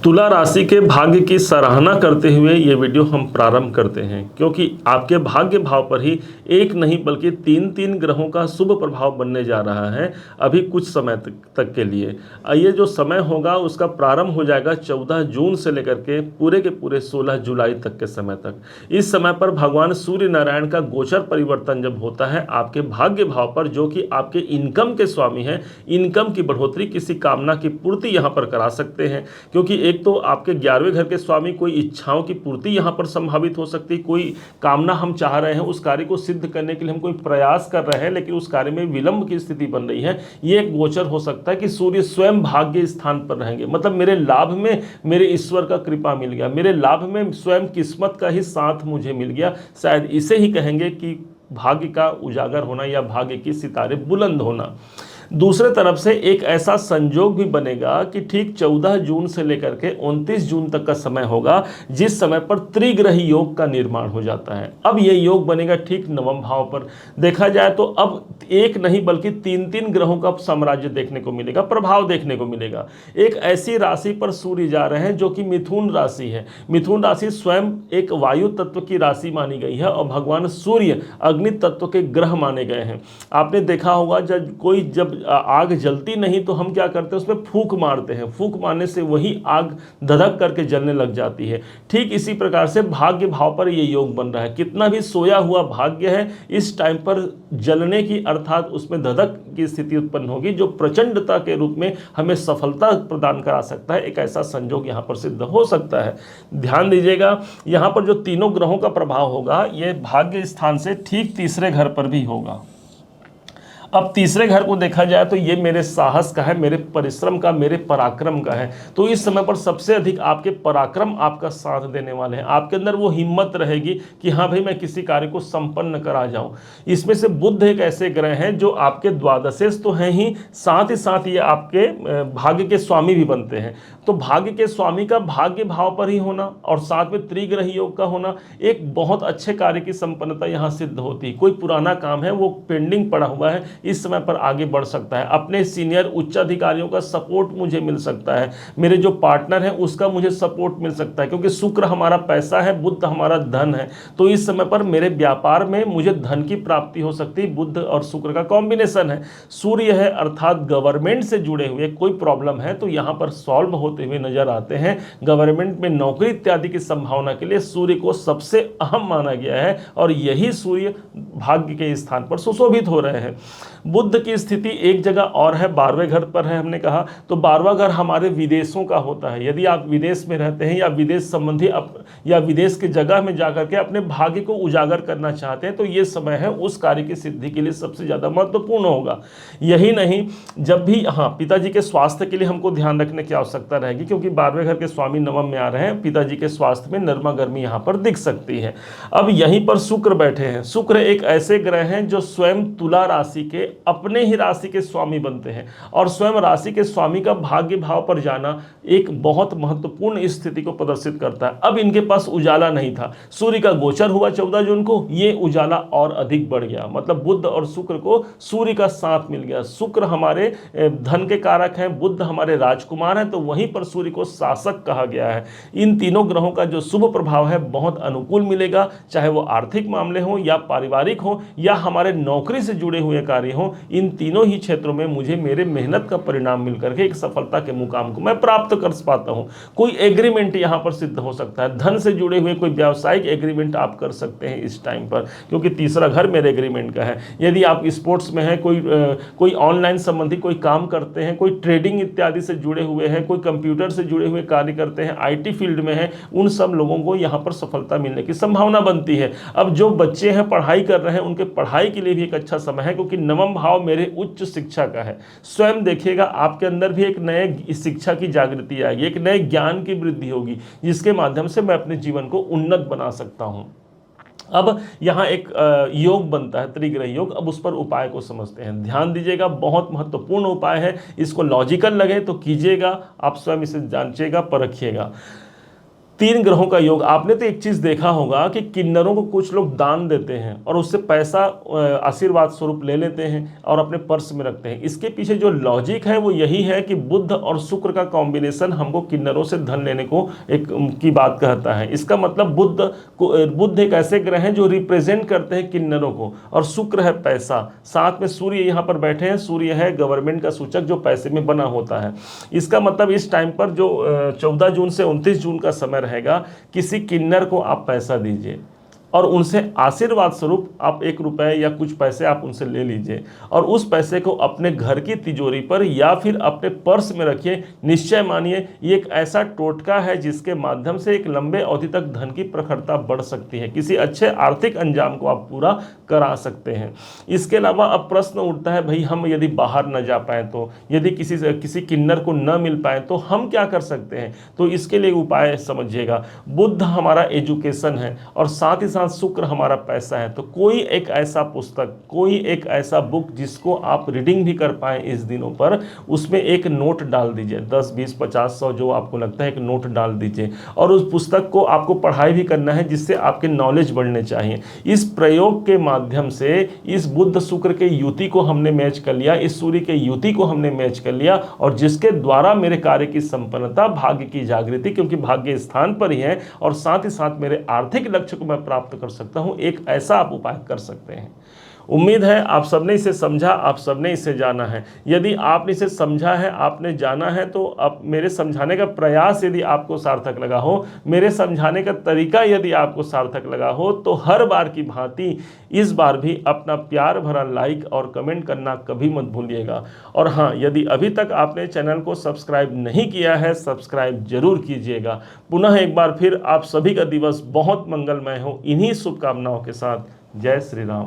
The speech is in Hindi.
तुला राशि के भाग्य की सराहना करते हुए ये वीडियो हम प्रारंभ करते हैं, क्योंकि आपके भाग्य भाव पर ही एक नहीं बल्कि तीन तीन ग्रहों का शुभ प्रभाव बनने जा रहा है अभी कुछ समय तक के लिए। ये जो समय होगा उसका प्रारंभ हो जाएगा 14 जून से लेकर के पूरे 16 जुलाई तक के समय तक। इस समय पर भगवान सूर्य नारायण का गोचर परिवर्तन जब होता है आपके भाग्य भाव पर, जो कि आपके इनकम के स्वामी हैं, इनकम की बढ़ोतरी, किसी कामना की पूर्ति यहाँ पर करा सकते हैं। क्योंकि एक तो आपके 11वें घर के स्वामी, कोई इच्छाओं की पूर्ति यहाँ पर संभावित हो सकती है। कोई कामना हम चाह रहे हैं, उस कार्य को सिद्ध करने के लिए हम कोई प्रयास कर रहे हैं, लेकिन उस कार्य में विलंब की स्थिति बन रही है। ये एक गोचर हो सकता है कि सूर्य स्वयं भाग्य स्थान पर रहेंगे, मतलब मेरे लाभ में मेरे ईश्वर का कृपा मिल गया, मेरे लाभ में स्वयं किस्मत का ही साथ मुझे मिल गया। शायद इसे ही कहेंगे कि भाग्य का उजागर होना या भाग्य की सितारे बुलंद होना। दूसरे तरफ से एक ऐसा संजोग भी बनेगा कि ठीक 14 जून से लेकर के 29 जून तक का समय होगा, जिस समय पर त्रिग्रही योग का निर्माण हो जाता है। अब ये योग बनेगा ठीक नवम भाव पर। देखा जाए तो अब एक नहीं बल्कि तीन तीन ग्रहों का साम्राज्य देखने को मिलेगा, प्रभाव देखने को मिलेगा। एक ऐसी राशि पर सूर्य जा रहे हैं जो कि मिथुन राशि है। मिथुन राशि स्वयं एक वायु तत्व की राशि मानी गई है और भगवान सूर्य अग्नि तत्व के ग्रह माने गए हैं। आपने देखा होगा जब आग जलती नहीं तो हम क्या करते हैं, उसमें फूंक मारते हैं। फूंक मारने से वही आग धधक करके जलने लग जाती है। ठीक इसी प्रकार से भाग्य भाव पर ये योग बन रहा है। कितना भी सोया हुआ भाग्य है, इस टाइम पर जलने की, अर्थात उसमें धधक की स्थिति उत्पन्न होगी, जो प्रचंडता के रूप में हमें सफलता प्रदान करा सकता है। एक ऐसा संजोग यहाँ पर सिद्ध हो सकता है। ध्यान दीजिएगा, यहाँ पर जो तीनों ग्रहों का प्रभाव होगा ये भाग्य स्थान से ठीक तीसरे घर पर भी होगा। अब तीसरे घर को देखा जाए तो ये मेरे साहस का है, मेरे परिश्रम का, मेरे पराक्रम का है। तो इस समय पर सबसे अधिक आपके पराक्रम आपका साथ देने वाले हैं। आपके अंदर वो हिम्मत रहेगी कि हाँ भाई, मैं किसी कार्य को संपन्न करा जाऊं। इसमें से बुध एक ऐसे ग्रह हैं जो आपके द्वादशेश तो हैं ही साथ ये आपके भाग्य के स्वामी भी बनते हैं। तो भाग्य के स्वामी का भाग्य भाव पर ही होना और साथ में त्रिग्रही योग का होना, एक बहुत अच्छे कार्य की संपन्नता यहाँ सिद्ध होती है। कोई पुराना काम है वो पेंडिंग पड़ा हुआ है, इस समय पर आगे बढ़ सकता है। अपने सीनियर उच्च अधिकारियों का सपोर्ट मुझे मिल सकता है, मेरे जो पार्टनर है उसका मुझे सपोर्ट मिल सकता है, क्योंकि शुक्र हमारा पैसा है, बुध हमारा धन है। तो इस समय पर मेरे व्यापार में मुझे धन की प्राप्ति हो सकती है। बुध और शुक्र का कॉम्बिनेशन है। सूर्य है, अर्थात गवर्नमेंट से जुड़े हुए कोई प्रॉब्लम है तो यहाँ पर सॉल्व होते हुए नजर आते हैं। गवर्नमेंट में नौकरी इत्यादि की संभावना के लिए सूर्य को सबसे अहम माना गया है और यही सूर्य भाग्य के स्थान पर सुशोभित हो रहे हैं। बुध की स्थिति एक जगह और है, 12वें घर पर है हमने कहा। तो 12वां घर हमारे विदेशों का होता है। यदि आप विदेश में रहते हैं या विदेश संबंधी या विदेश की जगह में जाकर के अपने भाग्य को उजागर करना चाहते हैं तो ये समय है उस कार्य की सिद्धि के लिए सबसे ज़्यादा महत्वपूर्ण होगा। यही नहीं, जब भी पिताजी के स्वास्थ्य के लिए हमको ध्यान रखने की आवश्यकता रहेगी, क्योंकि 12वें घर के स्वामी नवम में आ रहे हैं। पिताजी के स्वास्थ्य में नरमा गर्मी यहाँ पर दिख सकती है। अब यहीं पर शुक्र बैठे हैं। शुक्र एक ऐसे ग्रह हैं जो स्वयं तुला राशि के अपने ही राशि के स्वामी बनते हैं और स्वयं राशि के स्वामी का भाग्य भाव पर जाना एक बहुत महत्वपूर्ण स्थिति को प्रदर्शित करता है। अब इनके पास उजाला नहीं था, सूर्य का गोचर हुआ 14 जून को, ये उजाला और अधिक बढ़ गया। मतलब बुध और शुक्र को सूर्य का साथ मिल गया। शुक्र हमारे धन के कारक हैं, बुध हमारे राजकुमार हैं, तो वहीं पर सूर्य को शासक कहा गया है। इन तीनों ग्रहों का जो शुभ प्रभाव है बहुत अनुकूल मिलेगा, चाहे वो आर्थिक मामले हो या पारिवारिक हो या हमारे नौकरी से जुड़े हुए कार्य हो। इन तीनों ही क्षेत्रों में मुझे मेरे मेहनत का परिणाम मिलकर के एक सफलता के मुकाम को मैं प्राप्त कर पाता हूं। कोई एग्रीमेंट यहां पर सिद्ध हो सकता है, धन से जुड़े हुए कोई व्यावसायिक एग्रीमेंट आप कर सकते हैं इस टाइम पर, क्योंकि तीसरा घर मेरे एग्रीमेंट का है। यदि आप स्पोर्ट्स में हैं, कोई ऑनलाइन संबंधी कोई काम करते हैं, कोई ट्रेडिंग इत्यादि से जुड़े हुए हैं, कोई कंप्यूटर से जुड़े हुए कार्य करते हैं, IT फील्ड में है, उन सब लोगों को यहाँ पर सफलता मिलने की संभावना बनती है। अब जो बच्चे हैं पढ़ाई कर रहे हैं, उनके पढ़ाई के लिए भी एक अच्छा समय है, क्योंकि नवम भाव मेरे उच्च शिक्षा का है। स्वयं देखिएगा आपके अंदर भी एक नए शिक्षा की जागृति आएगी, एक नए ज्ञान की वृद्धि होगी, जिसके माध्यम से मैं अपने जीवन को उन्नत बना सकता हूं। अब यहाँ एक योग बनता है, त्रिग्रह योग। अब उस पर उपाय को समझते हैं। ध्यान दीजिएगा, बहुत महत्वपूर्ण उपाय है। इसको लॉजिकल लगे तो कीजिएगा, आप स्वयं इसे जांचिएगा, परखिएगा। तीन ग्रहों का योग। आपने तो एक चीज देखा होगा कि किन्नरों को कुछ लोग दान देते हैं और उससे पैसा आशीर्वाद स्वरूप ले लेते हैं और अपने पर्स में रखते हैं। इसके पीछे जो लॉजिक है वो यही है कि बुध और शुक्र का कॉम्बिनेशन हमको किन्नरों से धन लेने को एक की बात कहता है। इसका मतलब बुध एक ऐसे ग्रह हैं जो रिप्रेजेंट करते हैं किन्नरों को, और शुक्र है पैसा, साथ में सूर्य यहाँ पर बैठे हैं, सूर्य है गवर्नमेंट का सूचक जो पैसे में बना होता है। इसका मतलब इस टाइम पर जो 14 जून से 29 जून का समय रहेगा, किसी किन्नर को आप पैसा दीजिए और उनसे आशीर्वाद स्वरूप आप 1 रुपए या कुछ पैसे आप उनसे ले लीजिए और उस पैसे को अपने घर की तिजोरी पर या फिर अपने पर्स में रखिए। निश्चय मानिए ये एक ऐसा टोटका है जिसके माध्यम से एक लंबे अवधि तक धन की प्रखरता बढ़ सकती है, किसी अच्छे आर्थिक अंजाम को आप पूरा करा सकते हैं। इसके अलावा अब प्रश्न उठता है, भाई हम यदि बाहर न जा पाए तो, यदि किसी किन्नर को न मिल पाए तो हम क्या कर सकते हैं? तो इसके लिए उपाय समझिएगा। बुध हमारा एजुकेशन है और साथ ही साथ शुक्र हमारा पैसा है, तो कोई एक ऐसा पुस्तक, कोई एक ऐसा बुक जिसको आप रीडिंग भी कर पाए इस दिनों पर, उसमें एक नोट डाल दीजिए, 10, 20, 50, 100 जो आपको लगता है, एक नोट डाल दीजिए और उस पुस्तक को आपको पढ़ाई भी करना है जिससे आपके नॉलेज बढ़ने चाहिए। इस प्रयोग के माध्यम से इस बुध शुक्र के युति को हमने मैच कर लिया, इस सूर्य के युति को हमने मैच कर लिया और जिसके द्वारा मेरे कार्य की संपन्नता, भाग्य की जागृति, क्योंकि भाग्य स्थान पर ही है, और साथ ही साथ मेरे आर्थिक लक्ष्य को मैं प्राप्त कर सकता हूं, एक ऐसा आप उपाय कर सकते हैं। उम्मीद है आप सबने इसे समझा, आप सबने इसे जाना है। यदि आपने इसे समझा है, आपने जाना है, तो अब मेरे समझाने का प्रयास यदि आपको सार्थक लगा हो, मेरे समझाने का तरीका यदि आपको सार्थक लगा हो, तो हर बार की भांति इस बार भी अपना प्यार भरा लाइक और कमेंट करना कभी मत भूलिएगा। और हाँ, यदि अभी तक आपने चैनल को सब्सक्राइब नहीं किया है, सब्सक्राइब जरूर कीजिएगा। पुनः एक बार फिर आप सभी का दिवस बहुत मंगलमय हो, इन्हीं शुभकामनाओं के साथ। जय श्री राम।